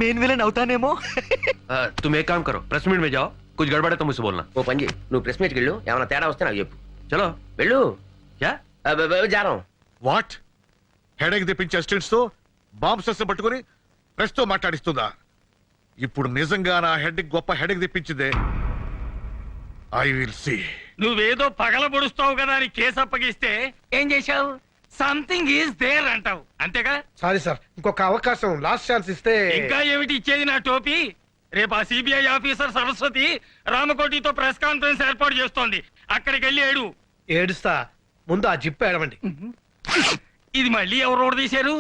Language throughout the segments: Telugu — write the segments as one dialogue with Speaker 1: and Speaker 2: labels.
Speaker 1: Main villain అవుతానేమో.
Speaker 2: तुम एक काम करो, प्रेस मीट में जाओ, कुछ गड़बड़ है तो मुझसे बोलना.
Speaker 3: ఓ పని చేయి, నువ్వు ప్రెస్ మీట్కి వెళ్ళు, ఏమైనా తేడా వస్తే నాకు చెప్పు.
Speaker 2: चलो.
Speaker 3: వెళ్ళు.
Speaker 2: क्या?
Speaker 3: జారం.
Speaker 4: వాట్? హెడేక్ తెప్పించే అసిస్టెంట్స్ తో బాంబ్ సెస్ పట్టుకుని ప్రెస్ తో మాట్లాడిస్తుందా? ఇప్పుడు నిజంగా నా హెడ్ గొప్ప హెడేక్ తెప్పించిందే. I will see.
Speaker 5: నువ్వేదో పగల పొడుస్తావు కదా అని కేసు అప్పగిస్తే ఏం చేశావు? సంథింగ్ ఈజ్ దేర్ అంటావు, అంతేగా?
Speaker 6: సారీ సార్, ఇంకొక అవకాశం, లాస్ట్ ఛాన్స్ ఇస్తే.
Speaker 5: ఇంకా ఏమిటి ఇచ్చేది నా టోపీ? రేపు ఆ సిబిఐ ఆఫీసర్ సరస్వతి రామకోటితో ప్రెస్ కాన్ఫరెన్స్ ఏర్పాటు చేస్తోంది, అక్కడికి వెళ్ళి ఏడు.
Speaker 6: ఏడుస్తా, ముందు ఆ జిప్ ఏడవండి.
Speaker 5: ఇది మళ్ళీ ఎవరు తీశారు?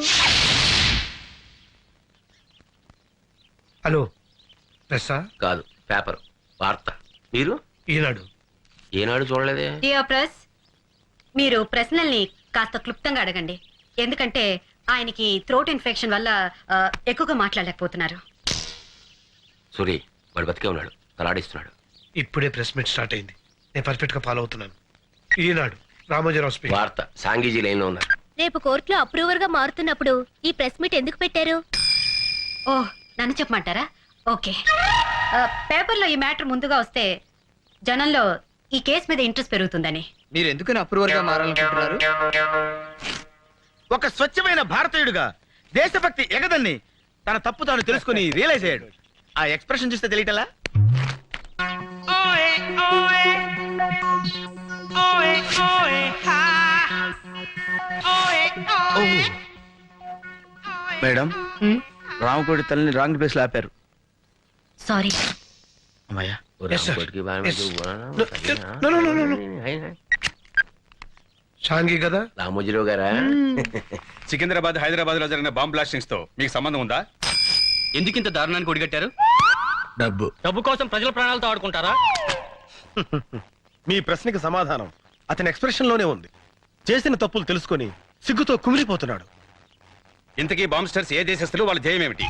Speaker 6: హలో, ప్రెస్సా?
Speaker 3: కాదు, పేపర్, వార్త. మీరు?
Speaker 6: ఈనాడు.
Speaker 3: ఏనాడు చూడలేదే.
Speaker 7: డియర్ ప్రెస్, మీరు ప్రశ్నల్ని కాస్త క్లుప్తంగా అడగండి, ఎందుకంటే ఆయనకి థ్రోట్ ఇన్ఫెక్షన్ వల్ల ఎక్కువగా మాట్లాడలేకపోతున్నారు.
Speaker 3: సూరి, వాడు బతికే ఉన్నాడు, తలాడిస్తున్నాడు.
Speaker 6: ఇప్పుడే ప్రెస్ మీట్ స్టార్ట్ అయింది, నేను పర్ఫెక్ట్ గా ఫాలో అవుతున్నాను. ఈనాడు, రామోజీరావు స్పీకింగ్.
Speaker 3: వార్త, సాంగీజీ లైన్ లో ఉన్నారు.
Speaker 8: రేపు కోర్టులో అప్రూవర్ గా మారుతున్నప్పుడు ఈ ప్రెస్ మీట్ ఎందుకు పెట్టారు?
Speaker 7: ఓ, నన్ను చెప్పమంటారా? ఓకే. పేపర్లో ఈ మ్యాటర్ ముందుగా వస్తే జనంలో ఈ కేసు మీద ఇంట్రెస్ట్ పెరుగుతుందని.
Speaker 1: మీరు ఎందుకని అప్రూవర్ గా మారాలనుకుంటున్నారు?
Speaker 9: ఒక స్వచ్ఛమైన భారతీయుడిగా దేశభక్తి ఎగదన్ని తన తప్పు తాను తెలుసుకుని రియలైజ్ అయ్యాడు. ఆ ఎక్స్ప్రెషన్ చూస్తే తెలియటలా? మేడం, రామకోటి తల్లిని రాంగ్ ప్లేస్ లో ఆపారు.
Speaker 7: సారీ.
Speaker 9: అమ్మయ్యా.
Speaker 6: Yes, sir.
Speaker 3: రామకోటికి బాగా
Speaker 6: Yes.
Speaker 3: మంచి-
Speaker 6: No, no, no, no. షాంగి కదా?
Speaker 3: రామోజీరావు గారా?
Speaker 10: సికింద్రాబాద్, హైదరాబాద్ లో జరిగిన బాంబ్ బ్లాస్టింగ్స్ తో మీకు సంబంధం ఉందా?
Speaker 5: ఎందుకింత దారుణానికి ఒడిగట్టారు?
Speaker 9: డబ్బు.
Speaker 5: డబ్బు కోసం ప్రజల ప్రాణాలతో ఆడుకుంటారా?
Speaker 9: మీ ప్రశ్నకి సమాధానం అతని ఎక్స్ప్రెషన్ లోనే ఉంది. చేసిన తప్పులు తెలుసుకొని సిగ్గుతో కుమిలిపోతున్నాడు.
Speaker 10: ఇంతకీ బాంబ్స్టర్స్ ఏ దేశస్తులు, వాళ్ళ ధ్యేయం ఏమిటి?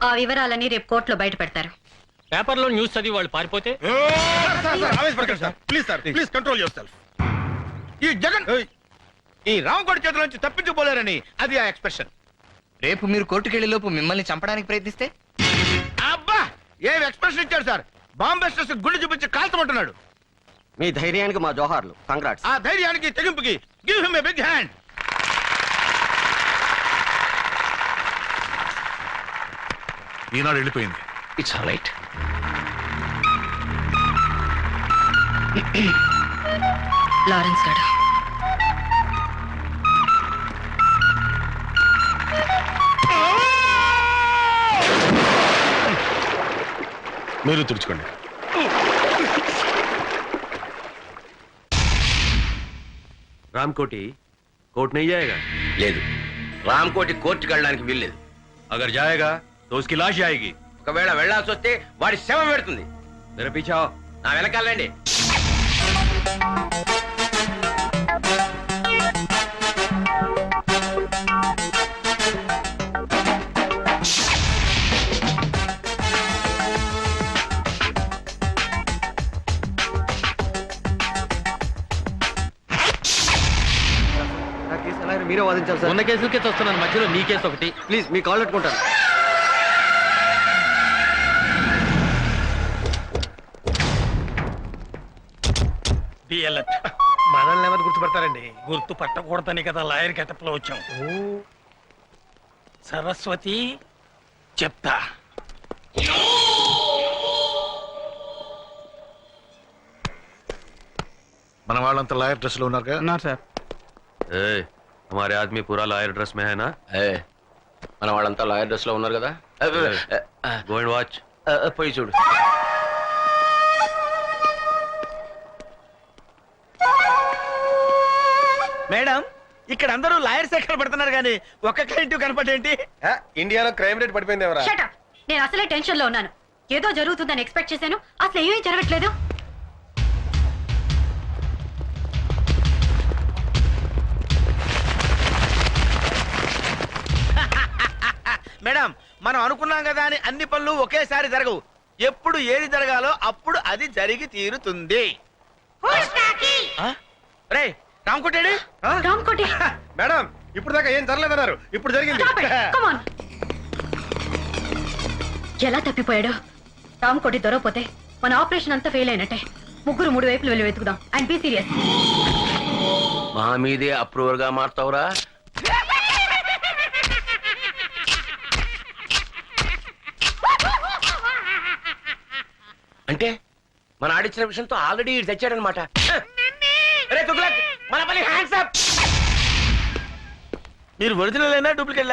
Speaker 7: ఆ వివరాలని రేపు కోర్టులో బయట పెడతారు.
Speaker 5: పేపర్లో న్యూస్ చదివి వాళ్ళు పారిపోతే?
Speaker 9: Please sir, please control your self. ఈ జగన్ ఈ రామకోటి చేతుల నుంచి తప్పించుకోలేరని అది ఆ ఎక్స్ప్రెషన్.
Speaker 1: రేపు మీరు కోర్టుకెళ్లే లోపు మిమ్మల్ని చంపడానికి ప్రయత్నిస్తే?
Speaker 9: అబ్బా, ఏం ఎక్స్ప్రెషన్ ఇచ్చాడు సార్! బాంబ్ బస్టర్స్ గుండె చూపించి కాల్చమంటున్నాడు.
Speaker 3: మీ ధైర్యానికి మా జోహార్లు, కంగ్రాట్స్.
Speaker 9: ఆ ధైర్యానికి, తెగింపుకి give him a big hand.
Speaker 4: ఈనాడు వెళ్ళిపోయింది.
Speaker 3: It's all right.
Speaker 7: లారెన్స్ గారు,
Speaker 9: మీరు తుడుచుకోండి.
Speaker 2: रामकोटी कोर्ट नहीं जाएगा?
Speaker 3: లేదు, రామకోటి కోర్టుకి వెళ్ళడానికి వీల్లేదు.
Speaker 2: अगर जाएगा तो उसकी लाश जाएगी.
Speaker 3: ఒకవేళ వెళ్లాల్సి వస్తే వాడి శవం పెడుతుంది.
Speaker 2: मेरे पीछे आओ.
Speaker 3: నా వెనకాలండి.
Speaker 1: మీరే వాదించాలి సార్.
Speaker 5: ఉన్న కేసులకే వస్తున్నాను, మధ్యలో నీ కేసు ఒకటి.
Speaker 1: ప్లీజ్, మీ కాల్ పెట్టుకుంటాను.
Speaker 6: మనల్ని ఎవరు గుర్తుపడతారండి?
Speaker 5: గుర్తు పట్టకూడదని కదా లాయర్ గెటప్ లో వచ్చాం. సరస్వతి చెప్తా.
Speaker 4: మన వాళ్ళంతా లాయర్ డ్రెస్ లో ఉన్నారు కదా?
Speaker 1: సార్.
Speaker 2: ए, हमारे आदमी पूरा लॉयर ड्रेस में है ना?
Speaker 3: మన వాళ్ళంతా లాయర్ డ్రెస్ లో ఉన్నారు కదా.
Speaker 2: Go and watch.
Speaker 3: పోయి చూడు.
Speaker 9: మేడం, ఇక్కడ అందరూ లాయర్ శాఖలు పడుతున్నారు కానీ ఒక్క క్లయింట్ కనపడేంటి?
Speaker 1: ఇండియాలో క్రైమ్ రేట్ పడిపోయింది ఎవరా?
Speaker 7: Shut up. నేను అసలే టెన్షన్ లో ఉన్నాను. ఏదో జరుగుతుందని ఎక్స్పెక్ట్ చేశాను, అసలు ఏమీ జరగట్లేదు.
Speaker 9: మేడం, మనం అనుకున్నాం కదా అని అన్ని పనులు ఒకేసారి జరగవు. ఎప్పుడు ఏది జరగాలో అప్పుడు అది జరిగి తీరుతుంది. రే, రామకోటేడి?
Speaker 7: రామకోటి,
Speaker 1: మేడం, ఇప్పుడు దాకా ఏం జరలేదన్నారు, ఇప్పుడు జరిగింది.
Speaker 7: stop it. Come on. ఎలా తప్పిపోయాడో. టామ్ కోటి దొరకపోతే మన ఆపరేషన్ అంతా ఫెయిల్ అయినట్టే. ముగ్గురు 3 వైపులు వెళ్ళి వెతుకుదాం. And be serious.
Speaker 3: మా మీదే అప్రూవర్ గా మారుతావురా. అంటే మన ఆడిచ్చిన విషయంతో ఆల్రెడీ తెచ్చాడనమాట. రే తుగ్లక్, మన పని హ్యాండ్స్ అప్.
Speaker 9: మీరు ఒరిజినల్ అయినా డూప్లికేట్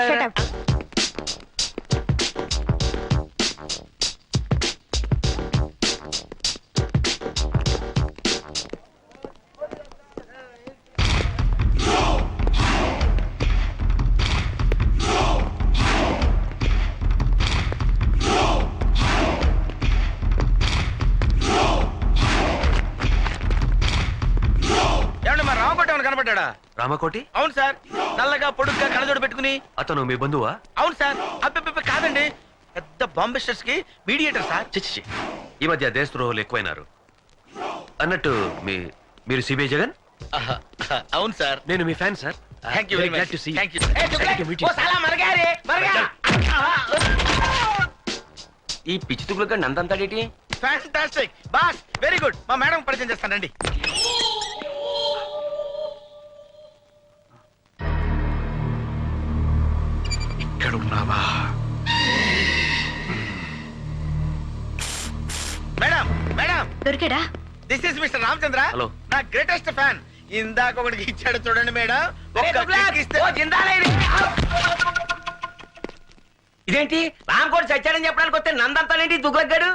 Speaker 9: ఏమండి మా రామకోట ఏమైనా కనపడ్డా?
Speaker 2: రామకోటి
Speaker 9: అవును సార్, నల్లగా పొడుగ్గా కళ్ళజోడు పెట్టుకుని.
Speaker 2: అతను మీ బంధువా?
Speaker 9: అవును సార్. అబ్బే కాదండి, పెద్ద బాంబిస్టర్స్ కి మీడియేటర్ సార్.
Speaker 2: చిచ్చి, ఈ మధ్య దేశద్రోహులు ఎక్కువైనారు. అన్నట్టు మీరు సిబిఐ జగన్?
Speaker 9: అవును సార్.
Speaker 2: నేను మీ fan sir.
Speaker 9: Thank you very much. Thank you.
Speaker 2: you.
Speaker 3: ఈ పిచ్చి తుగ్లక్ నందంతాడేటి?
Speaker 9: Fantastic boss, very good. మా మేడం పరిచయం చేస్తానండి.
Speaker 4: ఇక్కడ ఉన్నావా?
Speaker 9: మేడం మేడం,
Speaker 7: దొరికాడా?
Speaker 9: This is mister Ramachandra.
Speaker 2: Hello.
Speaker 9: నా గ్రేటెస్ట్ ఫ్యాన్. ఇందాక ఒకటికి ఇచ్చాడు చూడండి మేడం. ఒక్క kick ఇస్తే-
Speaker 3: ఇదేంటి రామకోటి చచ్చాడని చెప్పడానికి వస్తే నందంతాడేంటి తుగ్లక్ గాడు?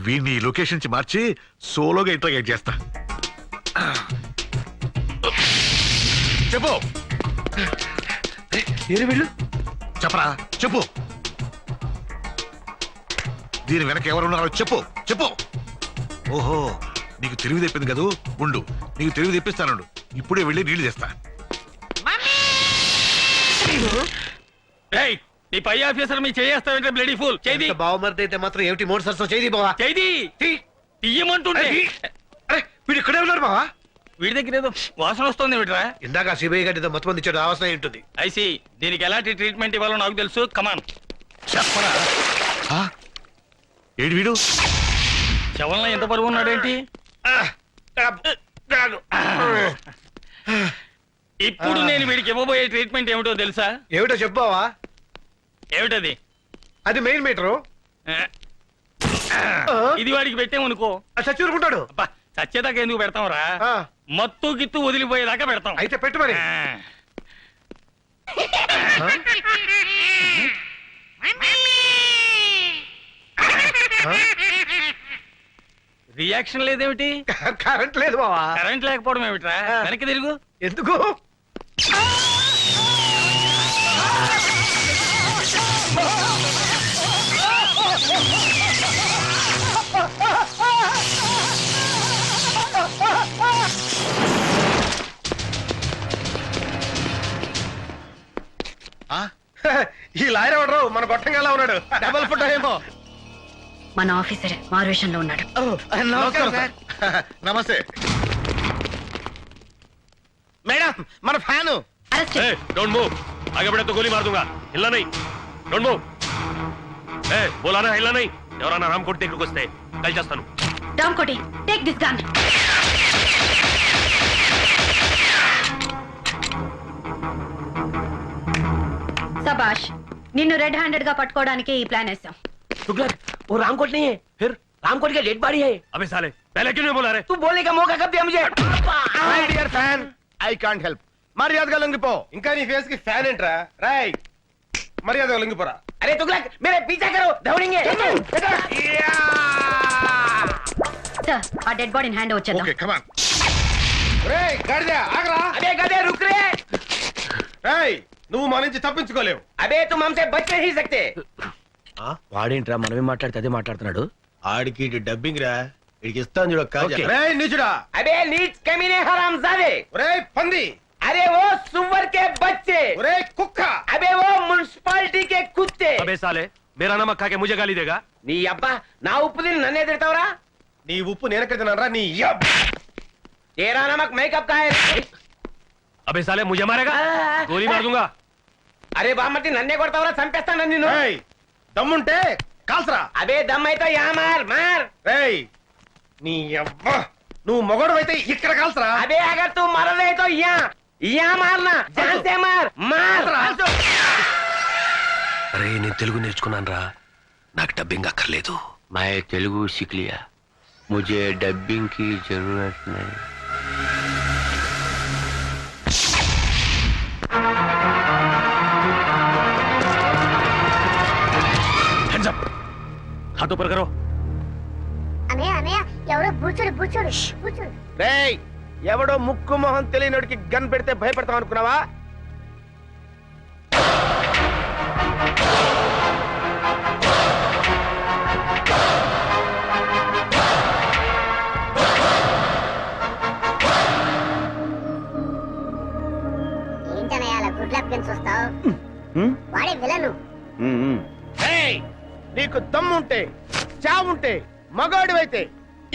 Speaker 4: వీడిని ఈ లొకేషన్ నుంచి మార్చి సోలోగా ఇంట్రాగేట్ చేస్తా. చెప్పు
Speaker 6: వీళ్ళు
Speaker 4: చెప్పరా, చెప్పు. దీని వెనక ఎవరున్నారో చెప్పు, చెప్పు. ఓహో, నీకు తెలివి తెప్పింది కదూ. ఉండు, నీకు తెలివి తెప్పిస్తాను. ఇప్పుడే వెళ్ళి నీళ్లు తెస్తా.
Speaker 5: ఏయ్, నీ పై ఆఫీసర్ మీ చేయేస్తావంటే బ్లడీ ఫుల్. చేది
Speaker 6: బావమరిది అయితే మాత్రం ఏమిటి 3 సరసం చేయి బావా.
Speaker 5: చేది తీయమంటుంటే.
Speaker 6: అరే వీడు ఇక్కడే ఉన్నారు బావా.
Speaker 5: వీడి దగ్గర ఏదో వాసన వస్తుంది వీడిరా.
Speaker 6: ఇందాక సిబిఐ గారి మొత్తం మంది ఇచ్చాడు. అవసరం ఏంటుంది?
Speaker 5: ఐసి, దీనికి ఎలాంటి ట్రీట్మెంట్ ఇవ్వాలో నాకు తెలుసు. కమాన్.
Speaker 4: చెప్పరా. ఏడు వీడు
Speaker 5: శవంలో ఎంత బరువు ఉన్నాడేంటి? ఇప్పుడు నేను వీడికి ఇవ్వబోయే ట్రీట్మెంట్ ఏమిటో తెలుసా?
Speaker 6: ఏమిటో చెప్పావా?
Speaker 5: ఏమిటది?
Speaker 6: అది మెయిన్ మీటరు.
Speaker 5: ఇది వాడికి పెట్టామనుకో
Speaker 6: చచ్చూరుకుంటాడు.
Speaker 5: అబ్బా, చచ్చేదాకా ఎందుకు పెడతాం రా?
Speaker 6: ఆ.
Speaker 5: మత్తు గిత్తు వదిలిపోయేదాకా పెడతాం.
Speaker 6: అయితే పెట్టు మరి.
Speaker 5: రియాక్షన్ లేదేమిటి?
Speaker 6: కరెంట్ లేదు బావా.
Speaker 5: కరెంట్ లేకపోవడం ఏమిట్రా? వెనక్కి తిరుగు.
Speaker 6: ఎందుకు? ఈ లాయర్ ఎవడరు? మన గొట్టంగా ఉన్నాడు.
Speaker 9: డబల్ ఫుట్ ఏమో.
Speaker 7: మన ఆఫీసరే మారువేషంలో ఉన్నాడు.
Speaker 9: నమస్కారం సార్.
Speaker 4: నమస్తే.
Speaker 9: మేడం, మన ఫ్యాను.
Speaker 7: అరెస్ట్.
Speaker 2: डोंट मूव, आगे बढ़े तो गोली मार दूंगा. हिलना नहीं. Don't move. बोला ना हिलना नहीं. ఎవరన్నా రామకోటి దగ్గరికి వస్తే కలిచేస్తాను.
Speaker 7: టామ్ కోటి, టేక్ దిస్ గన్. సబాష్, నిన్ను రెడ్ హ్యాండెడ్ గా పట్టుకోవడానికి ఈ ప్లాన్ వేసాం.
Speaker 3: तुगलक, वो रामकोट नहीं है. फिर रामकोट की डेड बॉडी है.
Speaker 2: अबे साले, पहले क्यों नहीं बोला रे?
Speaker 3: तू बोलने का मौका कब दिया मुझे?
Speaker 9: My dear fan, I can't help. మర్యాదగా లొంగిపో.
Speaker 6: ఇంకా నీ ఫేస్ కి ఫ్యాన్ ఏంట్రా? రాయ్ మర్యాద లొంగిపోరా.
Speaker 3: अरे तुगलक, मेरे पीछा करो, दौड़ेंगे.
Speaker 7: సార్, ఆ డెడ్ బాడీని హ్యాండ్ వచ్చేద్దాం.
Speaker 4: ఓకే, కమాన్.
Speaker 6: రేయ్ గాడిద ఆగరా.
Speaker 3: अबे गधे रुक रे.
Speaker 6: రేయ్ నువ్వు మా నుంచి తప్పించుకోలేవు.
Speaker 3: अबे तुम हमसे बच नहीं सकते. వాడేంట్రా మనమే మాట్లాడితే అదే మాట్లాడుతున్నాడు.
Speaker 9: ఆడికి డబ్బింగ్ రా. ఇడికి ఇస్తాను చూడ కాజా.
Speaker 6: రేయ్ నీచుడా.
Speaker 3: अबे नीच कमीने हरामजादे.
Speaker 6: రేయ్ పంది.
Speaker 3: अरे वो सुअर के बच्चे.
Speaker 6: రేయ్ కుక్క.
Speaker 3: अबे वो म्युनिसिपालिटी के कुत्ते.
Speaker 2: अबे साले, मेरा नमक खा के मुझे गाली देगा?
Speaker 3: నీ అబ్బా నా ఉప్పు తిని నన్నే తిడతావురా?
Speaker 6: నీ ఉప్పు నేనెక్కడ తిన్నానరా నీ
Speaker 3: तेरा नमक मेकअप का है।
Speaker 2: अबे साले मुझे मारेगा गोली मार दूंगा
Speaker 3: అరే బామ్మర్తి నన్నే కొడతావురా, చంపేస్తాను నిన్ను.
Speaker 6: దమ్ముంటే కాల్సరా.
Speaker 3: అబే దమ్ అయితే యా మార్ మార్.
Speaker 6: రేయ్ నీ అబ్బా నువ్వు మొగడు అయితే ఇక్కడ కాల్సరా.
Speaker 3: అబే అగర్ తూ మరలే తో యా యా మార్నా జాన్ సే మార్ మార్.
Speaker 2: అరే నేను తెలుగు నేర్చుకున్నాను రా, నాకు డబ్బింగ్ అక్కర్లేదు.
Speaker 3: मैं तेलुगु सीख लिया, मुझे डबिंग की जरूरत नहीं.
Speaker 2: హ్యాండ్స్ అప్, हाथ ऊपर करो.
Speaker 8: అన్నయ్య అన్నయ్య ఎవరో బూచోడు బూచోడు బూచోడు.
Speaker 9: రేయ్ ఎవడో ముక్కు మొహం తెలియనోడికి గన్ పెడితే భయపడతాం అనుకున్నావా?
Speaker 8: ఏంటన్నయ్య అలా గుడ్ లక్ గన్స్ వస్తావు? వాడే విలను.
Speaker 9: రేయ్ నీకు దమ్ముంటే చావుంటే మగాడివైతే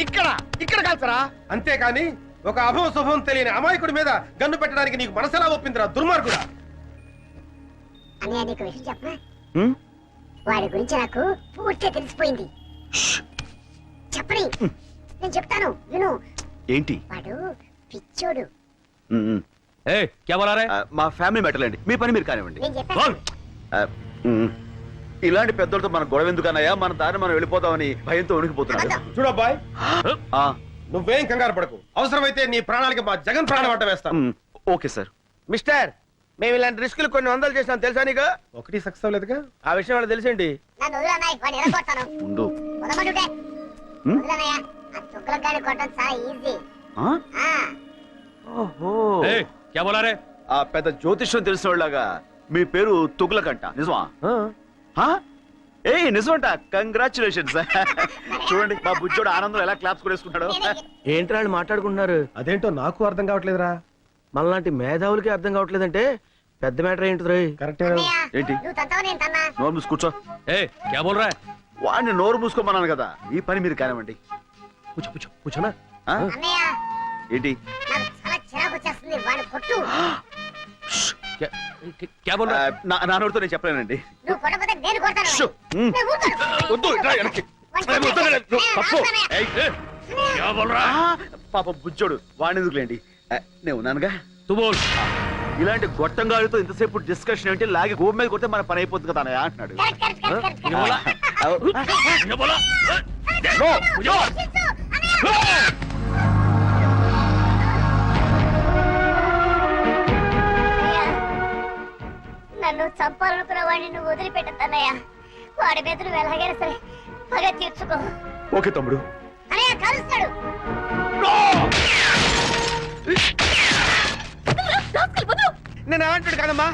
Speaker 9: ఇక్కడ ఇక్కడ కాల్చరా.
Speaker 6: అంతేకాని ఒక అభవ శుభం తెలియని అమాయకుడి మీద గన్ను పెట్టడానికి నీకు మనసెలా ఒప్పిందిరా దుర్మార్గుడా.
Speaker 8: అన్నయ్య నీకు విషయం చెప్పనా? వాడి గురించి నాకు పూర్తిగా తెలిసిపోయింది. చెప్పని నేను చెప్తాను విను.
Speaker 10: ఏంటి?
Speaker 8: వాడు పిచ్చోడు.
Speaker 2: ఏ క్యా బోలా రే?
Speaker 10: మా ఫ్యామిలీ మ్యాటర్ అండి, మీ పని మీరు కానివ్వండి.
Speaker 8: నేను చెప్పాను.
Speaker 10: ఇలాంటి పెద్దలతో మన గొడవ ఎందుకన్నాయా, మన దారి మనం వెళ్ళిపోతామని భయంతో ఉనికిపోతున్నాడు.
Speaker 6: చూడబ్బాయ్ నువ్వేం కంగారు పడకు, అవసరమైతే నీ ప్రాణాలకి మా జగన్ ప్రాణం అడ్డ వేస్తాం.
Speaker 10: Okay sir.
Speaker 9: మిస్టర్ మేము ఇలాంటి రిస్కులు కొన్ని వందలు చేసినాం తెలుసా నీకు?
Speaker 6: ఒకటి సక్సెస్ అవ్వలేదుగా.
Speaker 9: ఆ విషయం వాళ్ళకి తెలిసిండి.
Speaker 8: నన్ను వదిలు అన్నయ్య, వాడిని ఎరగొడతాను.
Speaker 10: ఉండు.
Speaker 8: వదలమంటుంటే వదిలన్నయ్య. ఆ చుక్కలకు గాని కొట్టడం చాలా ఈజీ.
Speaker 2: ఏ క్యా బోలా రే?
Speaker 10: ఆ పెద్ద జ్యోతిష్యం తెలిసిన వాళ్ళగా మీ పేరు తుగులకంట, నిజమా? ఏ నిజమంట, కంగ్రాచులేషన్స్. చూడండి మా బుజ్జోడు ఆనందం ఎలా క్లాప్స్ కొడేసుకుంటాడు.
Speaker 9: ఏంటి వాళ్ళు మాట్లాడుకుంటున్నారు?
Speaker 6: అదేంటో నాకు అర్థం కావట్లేదురా.
Speaker 9: మనలాంటి మేధావులకి అర్థం కావట్లేదంటే పెద్ద మ్యాటర్ ఏంటి రోయ్?
Speaker 6: కరెక్టే.
Speaker 10: ఏంటి?
Speaker 8: నువ్వు తంతావు నేను తన్నా.
Speaker 10: నోరు మూసి కూర్చో.
Speaker 2: ఏ క్యా బోల్ రా?
Speaker 10: వాడిని నోరు మూసుకోమన్నాను కదా, ఈ పని మీరు కానివ్వండి.
Speaker 2: కూర్చోనా?
Speaker 8: అన్నయ్య
Speaker 10: ఏంటి?
Speaker 8: నాకు చాలా చిరాకు వచ్చేస్తుంది, వాడిని కొట్టు.
Speaker 2: క్యా బోల్ రా?
Speaker 10: నా నోరుతో నేను చెప్పలేనండి.
Speaker 8: నువ్వు కొట్టకపోతే నేను కొడతాను.
Speaker 10: షూ.
Speaker 8: నేను ఊరుకోను.
Speaker 10: వద్దు, ఇట్రా వెనక్కి.
Speaker 8: వాడిని కొట్టు.
Speaker 10: తప్పు.
Speaker 2: ఏయ్, ఏ, క్యా బోల్ రా?
Speaker 10: పాప బుజ్జోడు, వాడిని ఎందుకులేండి, నేను ఉన్నానుగా.
Speaker 2: తు బోల్.
Speaker 10: ఇలాంటి గొట్టంగాడితో ఇంతసేపు డిస్కషన్ ఏంటి, లాగి గోపు మీద కొడితే మన పని అయిపోతుంది కదా అన్నయ్య అంటున్నాడు.
Speaker 8: Correct, correct, correct, correct.
Speaker 2: ఇది బోలా? ఇది బోలా?
Speaker 10: నో,
Speaker 2: ముజే బోల్.
Speaker 8: చిచ్చు, అన్నయ్య. నన్ను చంపాలనుకున్న వాడిని నువ్వు వదిలిపెట్టద్దన్నయ్య. వాడి మీద నువ్వు ఎలాగైనా సరే పగ తీర్చుకో.
Speaker 10: ఓకే తమ్ముడు.
Speaker 8: అన్నయ్య కలుస్తాడు.
Speaker 9: నేను ఏమంటాడు కదమ్మా.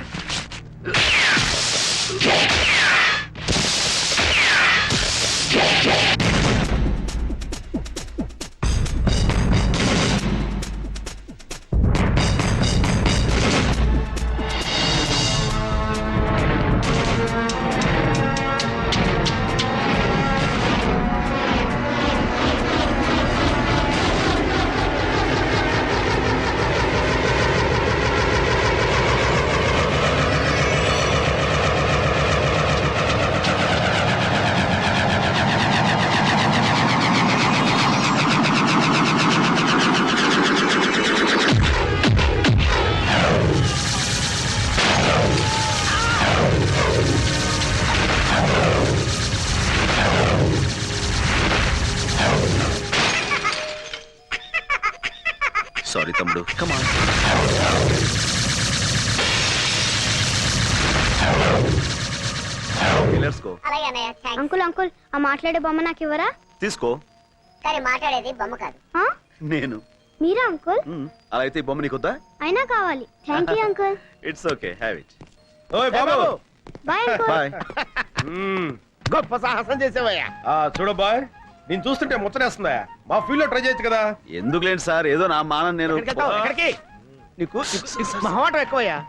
Speaker 10: సారీ తమ్ముడు, కమాన్.
Speaker 8: అలాగే అన్నయ్య, థాంక్స్. అంకుల్ అంకుల్ ఆ మాట్లాడే బొమ్మ నాకు ఇవ్వరా?
Speaker 10: తీసుకో.
Speaker 8: కానీ మాట్లాడేది బొమ్మ కాదు.
Speaker 10: నేను.
Speaker 8: మీరా అంకుల్?
Speaker 10: అలా అయితే ఈ బొమ్మ నీకొద్దా?
Speaker 8: అయినా కావాలి. Thank you uncle.
Speaker 10: It's okay, have it.
Speaker 6: ఓయ్ బాబు.
Speaker 8: Bye uncle.
Speaker 10: బాయ్.
Speaker 9: గొప్ప సాహసం చేసేవయ్యా.
Speaker 6: చూడబ్బాయ్ నేను చూస్తుంటే ముచ్చనేస్తుందా, మా ఫీల్డ్ లో ట్రై చేయొచ్చు కదా.
Speaker 10: ఎందుకు లేండి సార్, ఏదో నా మానం నేను.
Speaker 9: ఎక్కడికి వెళ్తావు? ఎక్కడికి? నీకు మొహమాటం ఎక్కువయ్యా.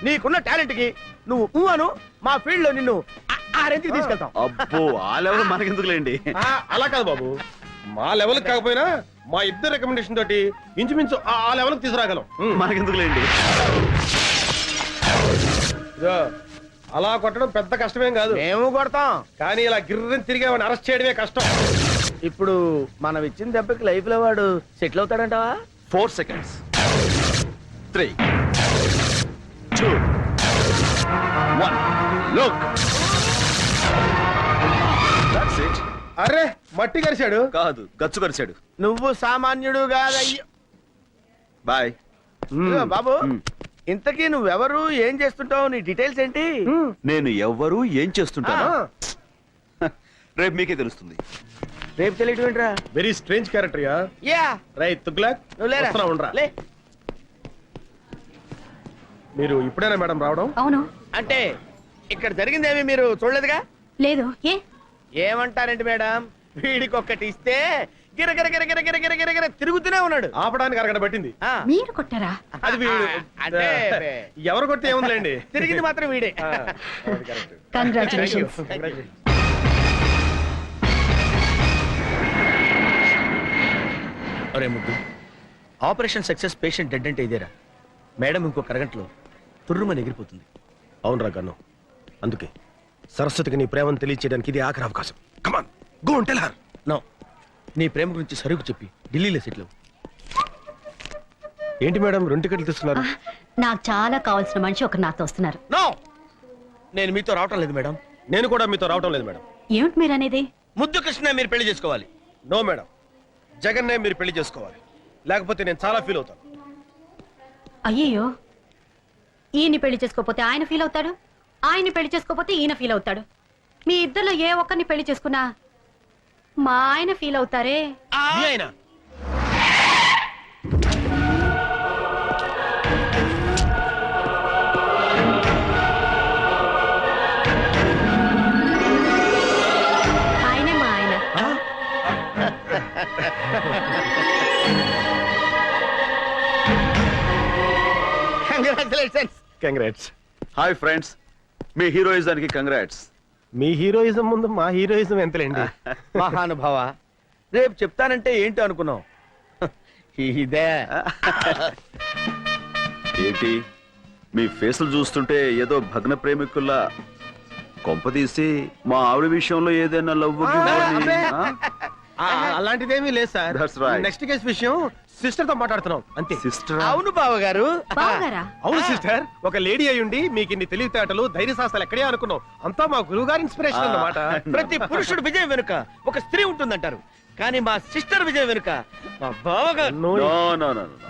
Speaker 9: నీకున్న టాలెంట్ కి నువ్వు అను మా ఫీల్డ్ లో నిన్ను ఆ రేంజ్కి తీసుకెళ్తాం.
Speaker 10: అబ్బో ఆ లెవెల్ మనకెందుకులేండి.
Speaker 11: అలా కాదు బాబు, మా లెవెల్ కాకపోయినా మా ఇద్దరు రికమెండేషన్ తోటి ఇంచుమించు ఆ లెవెల్ తీసుకురాగలం.
Speaker 10: మనకెందుకులేండి.
Speaker 11: ఇదో, అలా కొట్టడం పెద్ద కష్టమేం కాదు,
Speaker 9: మేము కొడతాం.
Speaker 11: కానీ ఇలా గిర్రని తిరిగి అరెస్ట్ చేయడమే కష్టం.
Speaker 9: ఇప్పుడు మనం ఇచ్చిన దెబ్బకి లైఫ్ లో వాడు settle అవుతాడంటావా?
Speaker 10: 4 seconds. 3, 2, 1. Look. That's it.
Speaker 11: అరే మట్టి కరిశాడు.
Speaker 10: కాదు గచ్చు కరిచాడు.
Speaker 9: నువ్వు సామాన్యుడు కాదయ్యో.
Speaker 10: బాయ్.
Speaker 9: ఇదిగో బాబు, ఇంతకీ నువ్వెవరు, ఏం చేస్తుంటావు, నీ డీటెయిల్స్ ఏంటి?
Speaker 10: నేను ఎవ్వరు ఏం చేస్తుంటాను రేపు మీకే తెలుస్తుంది.
Speaker 9: రేపు తెలియటం ఏంట్రా?
Speaker 11: Very strange character yeah.
Speaker 9: Yeah,
Speaker 11: right Tughlaq,
Speaker 9: నువ్వు లేరా?
Speaker 11: వస్తున్నా, ఉండరా.
Speaker 9: లే.
Speaker 11: మీరు ఇప్పుడేనా మేడం రావడం?
Speaker 7: అవును.
Speaker 9: అంటే ఇక్కడ జరిగిందేమి మీరు చూడలేదుగా?
Speaker 7: లేదు. ఏ?
Speaker 9: ఏమంటారండి మేడం, వీడికి ఒక్కటి ఇస్తే గిరగిర గిరగిర గిరగిర గిరగిర తిరుగుతూనే ఉన్నాడు.
Speaker 11: ఆపడానికి అరగడ పట్టింది.
Speaker 9: ఆ,
Speaker 7: మీరు కొట్టారా?
Speaker 11: అది వీడు.
Speaker 9: అంటే
Speaker 11: ఎవరు కొట్టి ఏముందిలేండి,
Speaker 9: తిరిగింది మాత్రం వీడే.
Speaker 7: కంగ్రాచులేషన్స్.
Speaker 9: అరే ముద్దు, ఆపరేషన్ సక్సెస్, పేషెంట్ డెడ్ అంటే ఇదేరా? మేడం ఇంకొక అరగంటలో తుర్రుమని ఎగిరిపోతుంది.
Speaker 11: అవునరా గన్ను, అందుకే సరస్వతికి నీ ప్రేమను తెలియచేయడానికి ఇది ఆఖరి అవకాశం. Come on go and tell her.
Speaker 9: No, నీ ప్రేమ గురించి సరుకు చెప్పి ఢిల్లీలో సెటిల్ అవ్వు.
Speaker 11: ఏంటి మేడం 2 టికెట్లు తీస్తున్నారు?
Speaker 7: నాకు చాలా కావాల్సిన మనిషి ఒకరు నాతో వస్తున్నారు.
Speaker 9: నో, నేను మీతో రావటం లేదు మేడం.
Speaker 11: నేను కూడా మీతో రావటం లేదు మేడం.
Speaker 7: ఏమిటి మీరు అనేది?
Speaker 9: ముద్దు కృష్ణ మీరు పెళ్లి చేసుకోవాలి.
Speaker 11: నో మేడం, జగన్నే మీరు పెళ్లి చేసుకోవాలి, లేకపోతే నేను చాలా ఫీల్ అవుతాను.
Speaker 7: అయ్యయ్యో, ఈయన్ని పెళ్లి చేసుకోపోతే ఆయన ఫీల్ అవుతాడు, ఆయన్ని పెళ్లి చేసుకోపోతే ఈయన ఫీల్ అవుతాడు. మీ ఇద్దరిలో ఏ ఒక్కరిని పెళ్లి చేసుకున్నా మా ఆయన ఫీల్ అవుతారే.
Speaker 11: మీ ఆయన
Speaker 7: ఆయనే మా ఆయన.
Speaker 9: కంగ్రాచులేషన్స్.
Speaker 11: కంగ్రాట్స్.
Speaker 10: హాయ్ ఫ్రెండ్స్, మీ హీరోయిజానికి కంగ్రాట్స్.
Speaker 11: మీ హీరోయిజం ముందు మా హీరోయిజం ఎంతలేండి.
Speaker 9: మహానుభావ, రేపు చెప్తానంటే ఏంటో అనుకున్నావు. ఇదే
Speaker 10: ఏంటి మీ ఫేసులు చూస్తుంటే ఏదో భగ్న ప్రేమికుల్లా, కొంపదీసి మా ఆవిడ విషయంలో ఏదైనా లవ్
Speaker 11: అలాంటిదేమీ లేదు sir.
Speaker 10: That's right.
Speaker 11: Next case విషయం సిస్టర్ తో మాట్లాడుతున్నాం అంతే.
Speaker 10: సిస్టర్?
Speaker 9: అవును బావగారు.
Speaker 7: బావగారా?
Speaker 11: అవును సిస్టర్, ఒక లేడీ అయ్యుండి మీకు ఇన్ని తెలివితేటలు ధైర్య సాహసాలు ఎక్కడే అనుకున్నాం. అంతా మా గురువు గారి ఇన్స్పిరేషన్ అన్నమాట.
Speaker 9: ప్రతి పురుషుడు విజయం వెనుక ఒక స్త్రీ ఉంటుందంటారు, కానీ మా సిస్టర్ విజయం వెనుక మా బావగారు.
Speaker 10: No no no